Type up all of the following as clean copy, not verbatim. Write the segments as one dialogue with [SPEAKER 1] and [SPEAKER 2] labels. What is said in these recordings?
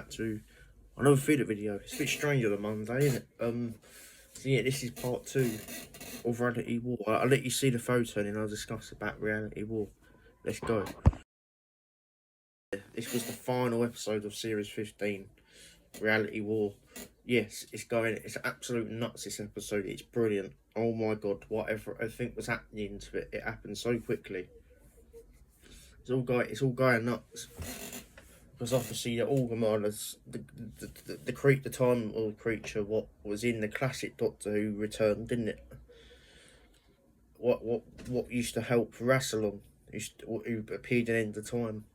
[SPEAKER 1] back to another feeder video. It's a bit strange on a Monday, isn't it? So yeah, this is part 2 of Reality War. I'll let you see the photo and then I'll discuss about Reality War. Let's go. This was the final episode of Series 15, Reality War. Yes, it's absolute nuts, this episode. It's brilliant. Oh my god, whatever I think was happening to it, it happened so quickly. It's all going nuts. Because obviously the Orgrimmar, the time or creature, what was in the classic Doctor Who returned, didn't it? What used to help Rassilon, who appeared in End of Time,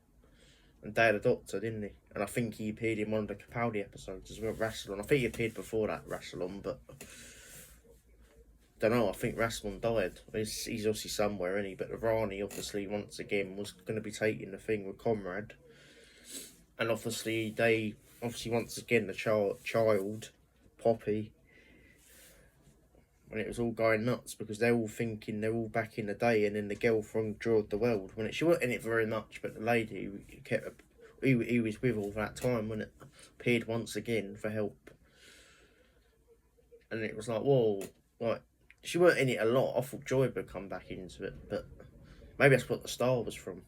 [SPEAKER 1] and Day of the Doctor, didn't he? And I think he appeared in one of the Capaldi episodes as well, Rassilon. I think he appeared before that, Rassilon, but don't know. I think Rassilon died. He's obviously somewhere, isn't he? But Rani, obviously, once again, was going to be taking the thing with Comrade. And obviously, once again, the child, Poppy, when it was all going nuts because they're all thinking they're all back in the day, and then the girl from Drawed the World, when she wasn't in it very much, but the lady he was with all that time when it appeared once again for help. And it was like, whoa, like, she weren't in it a lot. I thought Joy would come back into it, but maybe that's what the star was from.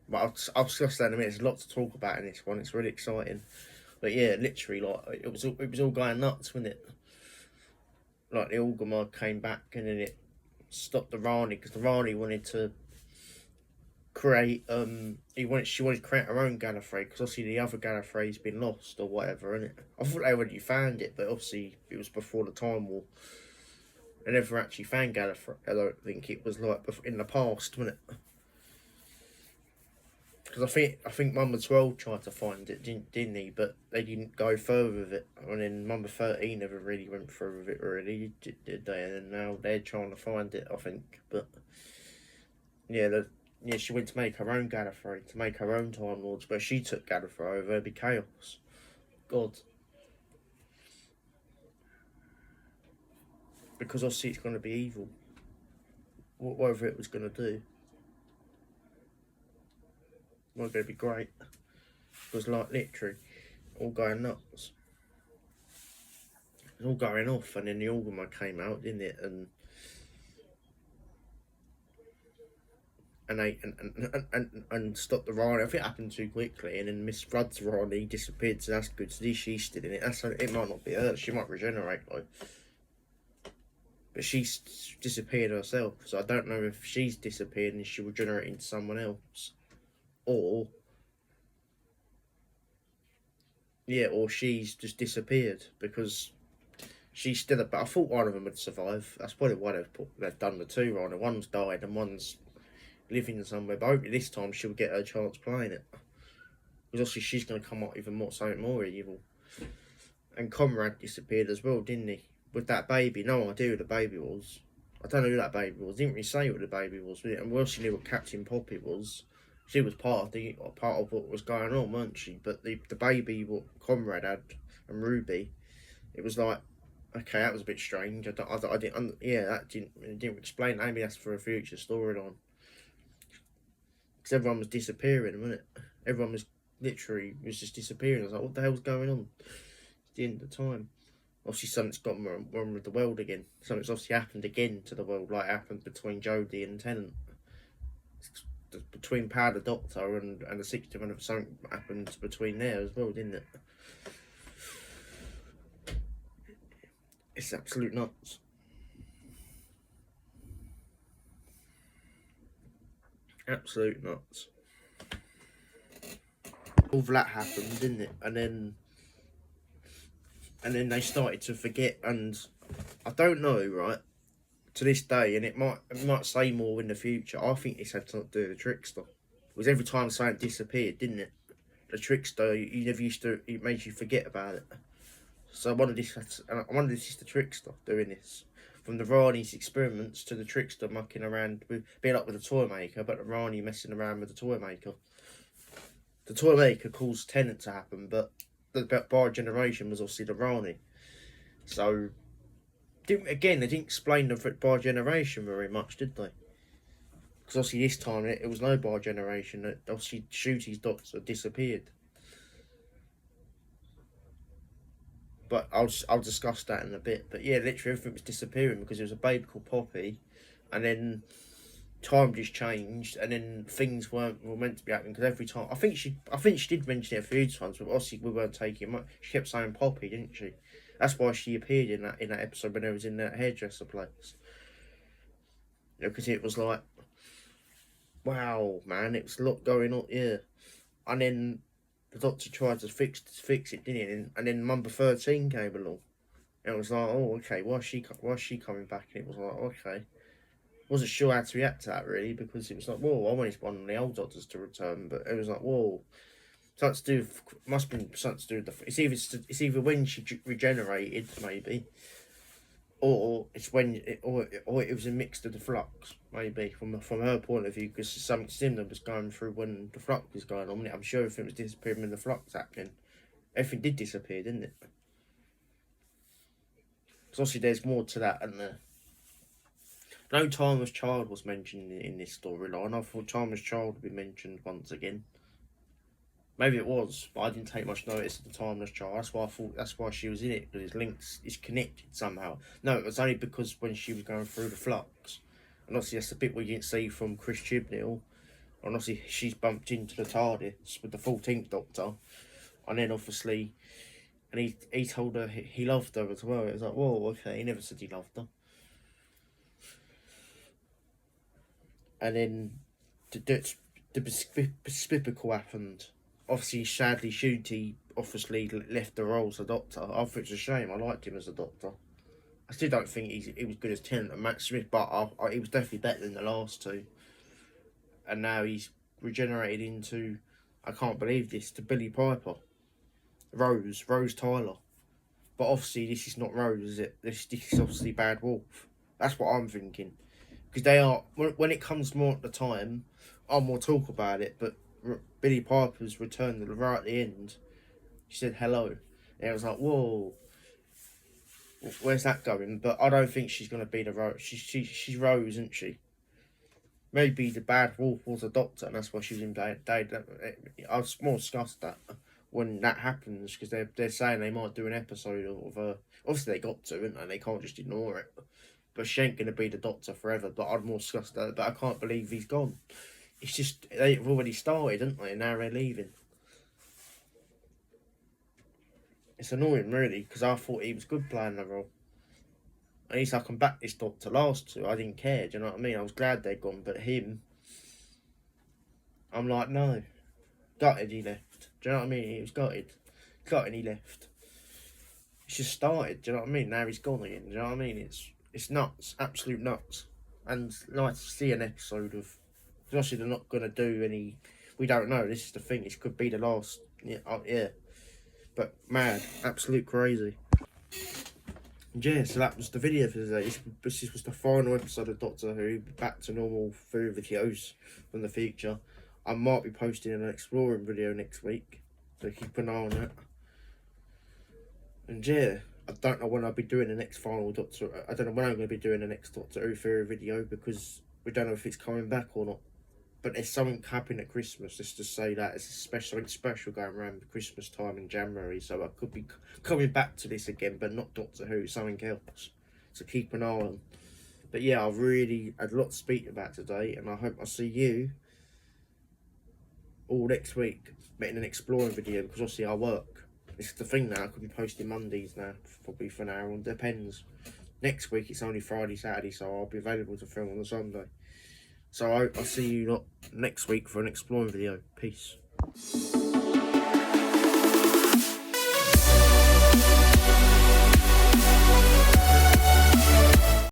[SPEAKER 1] But I'll discuss that in a minute. There's a lot to talk about in this one. It's really exciting. But yeah, literally, like, it was all going nuts, wasn't it? Like, the Orgrimmar came back and then it stopped the Rani, because the Rani wanted to create, she wanted to create her own Gallifrey, because obviously the other Gallifrey's been lost or whatever, innit? I thought they already found it, but obviously it was before the Time War. They never actually found Gallifrey. I don't think it was like in the past, wasn't it? Because I think Number 12 tried to find it, didn't he? But they didn't go further with it. And then Number 13 never really went through with it, really, did they? And now they're trying to find it, I think. But yeah, she went to make her own Gallifrey, to make her own Time Lords, but she took Gallifrey over. It'd be chaos. God. Because obviously it's going to be evil. Whatever it was going to do. Not going to be great. It was like literally all going nuts. It was all going off, and then the Orgrimmar came out, didn't it? And stopped the Rani. I think it happened too quickly, and then Miss Rudd's Rani disappeared, so that's good. So she's still in it. It might not be her. She might regenerate, though. But she's disappeared herself, so I don't know if she's disappeared and she'll regenerate into someone else. Or she's just disappeared, because she's still but I thought one of them would survive. That's probably why they've done the two on it. One's died and one's living somewhere, but hopefully this time she'll get her chance playing it. Because obviously she's going to come up even something more evil. And Comrade disappeared as well, didn't he? With that baby. No idea who the baby was. I don't know who that baby was. Didn't really say what the baby was. And we also knew what Captain Poppy was. She was part of what was going on, weren't she? But the baby what Comrade had and Ruby, it was like, okay, that was a bit strange. I didn't. Yeah, that didn't explain. Maybe that's for a future storyline. Because everyone was disappearing, wasn't it? Everyone was just disappearing. I was like, what the hell's going on? It's the end of time. Obviously, something's got wrong with the world again. Something's obviously happened again to the world, like happened between Jodie and Tennant. Between Powder Doctor and the 60th, something happened between there as well, didn't it? It's absolute nuts. Absolute nuts. All that happened, didn't it? And then they started to forget, and I don't know, right? To this day, and it might say more in the future, I think this had something to do with the Trickster. Because every time something disappeared, didn't it? The Trickster, it made you forget about it. So I wonder if this is the Trickster doing this. From the Rani's experiments to the Trickster mucking around, being up with the toy maker, but the Rani messing around with the toy maker. The toy maker caused Tennant to happen, but the bi-generation was obviously the Rani. So, they didn't explain the bi-generation very much, did they? Because obviously this time it was no bi-generation. Obviously Shooty's Doctor disappeared. But I'll discuss that in a bit. But yeah, literally everything was disappearing because there was a baby called Poppy, and then time just changed, and then things were meant to be happening because every time I think she did mention it a few times, but obviously we weren't taking much. She kept saying Poppy, didn't she? That's why she appeared in that episode when I was in that hairdresser place. You know, because it was like, wow, man, it was a lot going on here, and then the doctor tried to fix it, didn't he? And then number 13 came along. And it was like, oh, okay, why is she coming back? And it was like, okay. Wasn't sure how to react to that really, because it was like, whoa, I wanted one of the old doctors to return, but it was like, whoa, something to do, must have been something to do with it's either when she regenerated maybe, or it's when or it was a mix of the flux maybe from her point of view, because something similar was going through when the flux was going on. I'm sure everything was disappearing when the flux happening. Everything did disappear, didn't it? Because obviously there's more to that, and no Timeless Child was mentioned in this storyline. I thought Timeless Child would be mentioned once again. Maybe it was, but I didn't take much notice of the Timeless Child. That's why I thought that's why she was in it, because it's connected somehow. No, it was only because when she was going through the flux, and obviously that's the bit we didn't see from Chris Chibnall. And obviously she's bumped into the TARDIS with the 14th Doctor, and then obviously, and he told her he loved her as well. It was like, whoa, okay, he never said he loved her. And then the despicable happened. Obviously, sadly, Shooty obviously left the role as a Doctor. I thought it's a shame. I liked him as a Doctor. I still don't think he was good as Tennant and Matt Smith, but he was definitely better than the last two. And now he's regenerated into, I can't believe this, to Billy Piper. Rose Tyler. But obviously this is not Rose, is it? This is obviously Bad Wolf. That's what I'm thinking. Because they are, when it comes more at the time, I'll more talk about it, but Billy Piper's returned right at the end. She said hello. And it was like, whoa, where's that going? But I don't think she's going to be the Rose. She's Rose, isn't she? Maybe the Bad Wolf was a Doctor, and that's why she was in Day. I'll more discuss that when that happens, because they're saying they might do an episode of obviously they got to, and they can't just ignore it. But she ain't going to be the Doctor forever. But I'd more discuss that. But I can't believe he's gone. It's just they've already started, haven't they? And now they're leaving. It's annoying, really, because I thought he was good playing the role. At least I can back this Doctor last two. I didn't care. Do you know what I mean? I was glad they're gone, but him, I'm like, no, gutted he left. Do you know what I mean? He was gutted, he left. It's just started. Do you know what I mean? Now he's gone again. Do you know what I mean? It's nuts, absolute nuts. And like to see an episode of. Obviously, they're not going to do any. We don't know. This is the thing. This could be the last. Yeah. But mad, absolute crazy. And yeah, so that was the video for today. This was the final episode of Doctor Who. Back to normal food videos from the future. I might be posting an exploring video next week, so keep an eye on that. And yeah, I don't know when I'll be doing the next final Doctor. I don't know when I'm going to be doing the next Doctor Who theory video, because we don't know if it's coming back or not. But there's something happening at Christmas, just to say that. It's something special going around Christmas time in January, so I could be coming back to this again, but not Doctor Who, something else. So keep an eye on. But yeah, I've really had a lot to speak about today, and I hope I see you all next week, making an exploring video, because obviously I work. This is the thing now, I could be posting Mondays now, probably for now, it depends. Next week it's only Friday, Saturday, so I'll be available to film on a Sunday. So I'll see you next week for an exploring video. Peace.